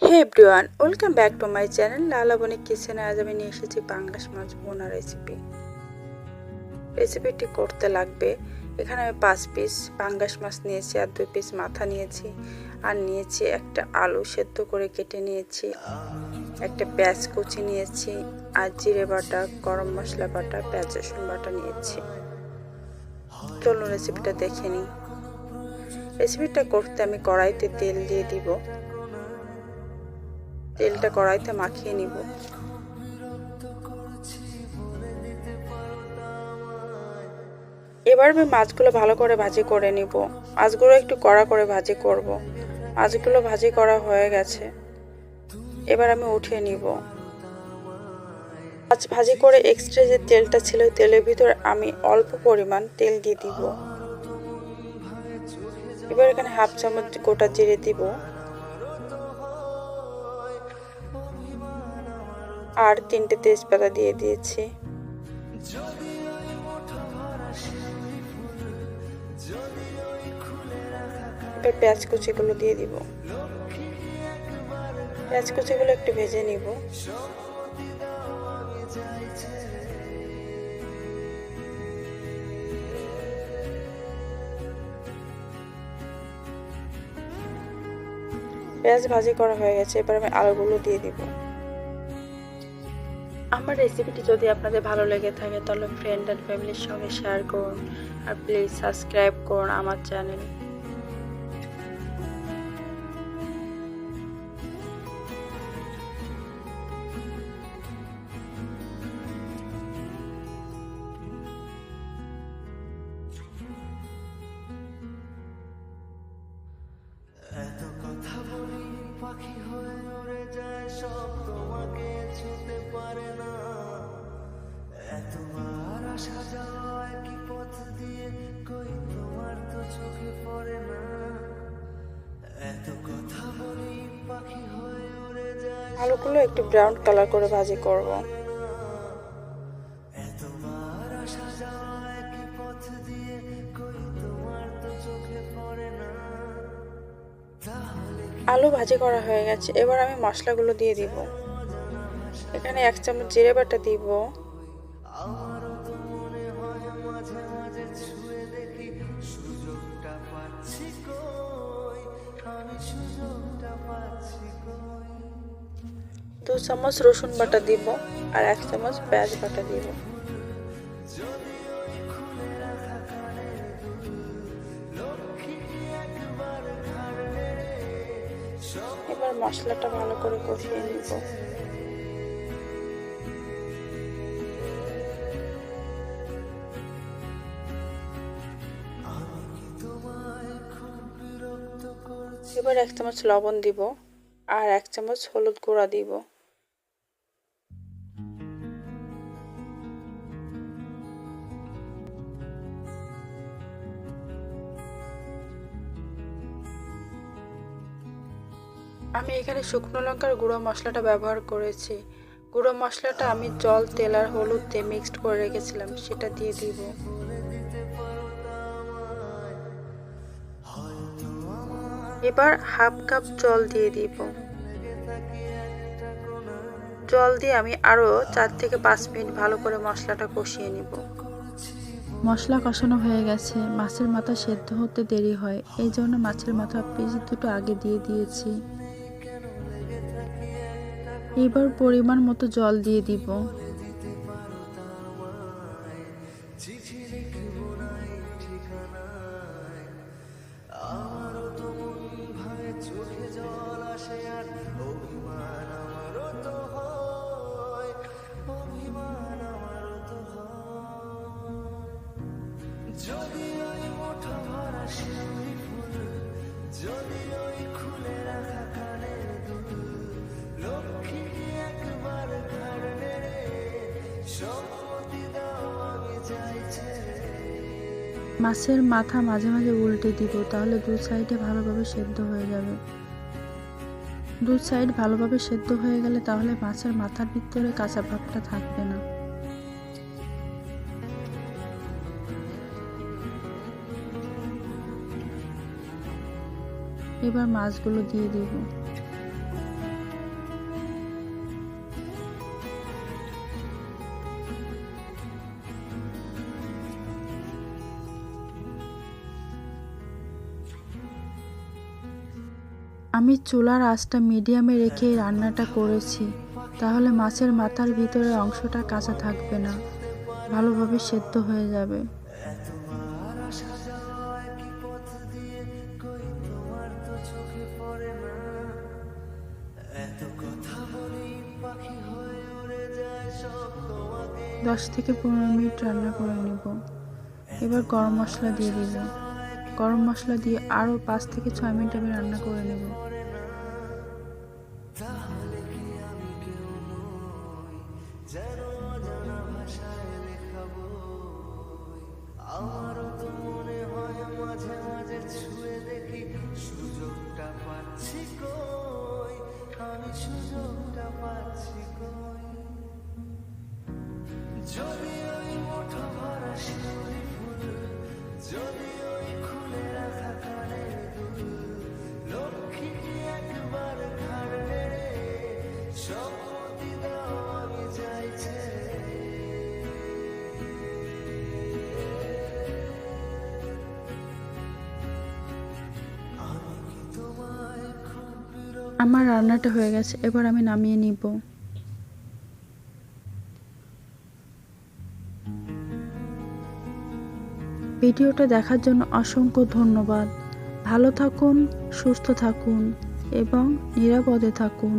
Hey everyone, welcome back to my channel Lalaboni কিচেনে। আজ আমি নিয়ে এসেছি পাঙ্গাস মাছ ভুনা রেসিপিটি করতে লাগবে। এখানে আমি 5 পিস পাঙ্গাস মাছ নিয়েছি, আর 2 পিস মাথা নিয়েছি, আর নিয়েছি একটা আলু সেদ্ধ করে কেটে নিয়েছি, একটা পেঁয়াজ কুচি নিয়েছি, আর জিরে বাটা, গরম মশলা বাটা, পেঁয়াজ রসুন বাটা নিয়েছি। চলুন রেসিপিটা দেখে নিই। রেসিপিটা করতে আমি কড়াইতে তেল দিয়ে দিব। তেলটা কড়াইতে মাখিয়ে নিব। এবার আমি মাছগুলো ভালো করে ভাজি করে নিব। মাছগুলো একটু কড়া করে ভাজি করব। মাছগুলো ভাজি করা হয়ে গেছে, এবার আমি উঠিয়ে নিব। মাছ ভাজি করে এক্সট্রা যে তেলটা ছিল, তেলের ভিতরে আমি অল্প পরিমাণ তেল দিয়ে দিব। এবার এখানে হাফ চামচ গোটা জিরে দিব, আর 3টে তেজপাতা দিয়ে দিয়েছি। এবার পেঁয়াজ কুচিগুলো দিয়ে দিব। পেঁয়াজ কুচিগুলো একটু ভেজে নিব। পেঁয়াজ ভাজি করা হয়ে গেছে, এবার আমি আলুগুলো দিয়ে দিব। আমার রেসিপিটি যদি আপনাদের ভালো লেগে থাকে তাহলে ফ্রেন্ড অ্যান্ড ফ্যামিলির সঙ্গে শেয়ার করুন, আর প্লিজ সাবস্ক্রাইব করুন আমার চ্যানেল। এত কথা বলি পাখি হয়ে উড়ে যায়, সব তোমাকে ছুতে পারে না। এতবার আসা যাওয়া একই পথ দিয়ে, কই তোমার তো চোখে পড়ে না। এত কথা বলি পাখি হয়ে উড়ে যায়, আলুগুলো একটু ব্রাউন কালার করে ভাজি করব। এতবার আসা যাওয়া একই পথ দিয়ে, কই তোমার তো চোখে পড়ে না। আলু ভাজি করা হয়ে গেছে, এবার আমি মশলাগুলো দিয়ে দিব। এখানে 1 চামচ জিরে বাটা দিব, আমারও তো মনে হয় মাঝে মাঝে ছুঁয়ে দেখি, সুযোগটা পাচ্ছি কই, আমি সুযোগটা পাচ্ছি কই। 2 চামচ রসুন বাটা দিব, আর 1 চামচ পেঁয়াজ বাটা দিব। যদি ওই খুলে রাখা কানের দুল, লক্ষ্মী একবার ঘাড় নেড়ে সব এবার মশলাটা ভালো করে কষিয়ে নিব। আমি কি তোমায় খুব বিরক্ত করছি? এবার 1 চামচ লবণ দিব, আর 1 চামচ হলুদ গুঁড়া দিব। আমি এখানে শুকনো লঙ্কার গুঁড়ো মশলাটা ব্যবহার করেছি। গুঁড়ো মশলাটা আমি জল, তেল আর হলুদ দিয়ে মিক্সড করে রেখেছিলাম, সেটা দিয়ে দিব। এবার হাফ কাপ জল দিয়ে দিব। জল দিয়ে আমি আরও 4 থেকে 5 মিনিট ভালো করে মশলাটা কষিয়ে নিব। মশলা কষানো হয়ে গেছে, মাছের মাথা সেদ্ধ হতে দেরি হয়, এই জন্য মাছের মাথা পিস দুটো আগে দিয়ে দিয়েছি। এবার পরিমাণ মতো জল দিয়ে দিব। চিঠি লিখবো নাই ঠিকানায়, আমারও তো মন ভাঙে, চোখে জল আসে, আর অভিমান আমারও তো হয়, অভিমান আমারও তো হয়। যদি ওই মুঠো ভরা শিউলি ফুল, যদি ওই খুলে রাখা কানের দুল, লক্ষ্মী একবার ঘাড় নেড়ে সম্মতি দাও, আমি যাই ছেড়ে। মাছের মাথা মাঝে মাঝে উল্টে দিব, তাহলে দু সাইডে ভালোভাবে সেদ্ধ হয়ে যাবে। দু সাইড ভালোভাবে সেদ্ধ হয়ে গেলে তাহলে মাছের মাথার ভিতরে কাঁচা ভাবটা থাকবে না। এবার মাছগুলো দিয়ে দেব। আমি চুলার আঁচটা মিডিয়ামে রেখে রান্নাটা করেছি, তাহলে মাছের মাথার ভিতরে অংশটা কাঁচা থাকবে না, ভালোভাবে সেদ্ধ হয়ে যাবে। এতবার আসা যাওয়া একই পথ দিয়ে, কই তোমার তো চোখে পড়ে না। এত কথা বলি পাখি হয়ে উড়ে যায় সব তোমাকে। 10 থেকে 15 মিনিট রান্না করে নেব। এবার গরম মশলা দিয়ে দিব। গরম মশলা দিয়ে আরও 5 থেকে 6 মিনিট আমি রান্না করে নেব। তাহলে কি আমি কেউ নই, যেন অজানা ভাষায় লেখা বই। আমারও তো মনে হয় মাঝে মাঝে ছুঁয়ে দেখি, সুযোগটা পাচ্ছি কই, আমি সুযোগটা পাচ্ছি কই। যদি ওই মুঠো ভরা শিউলি ফুল, যদি ওই খুলে রাখা কানের দুল, লক্ষ্মী কি একবার ঘাড় নেড়ে সম্মতি দাও আমি চাইছে। আমি কি তোমায় খুব বিরক্ত? আমার রান্নাটা হয়ে গেছে, এবার আমি নামিয়ে নিব। ভিডিওটা দেখার জন্য অসংখ্য ধন্যবাদ। ভালো থাকুন, সুস্থ থাকুন এবং নিরাপদে থাকুন।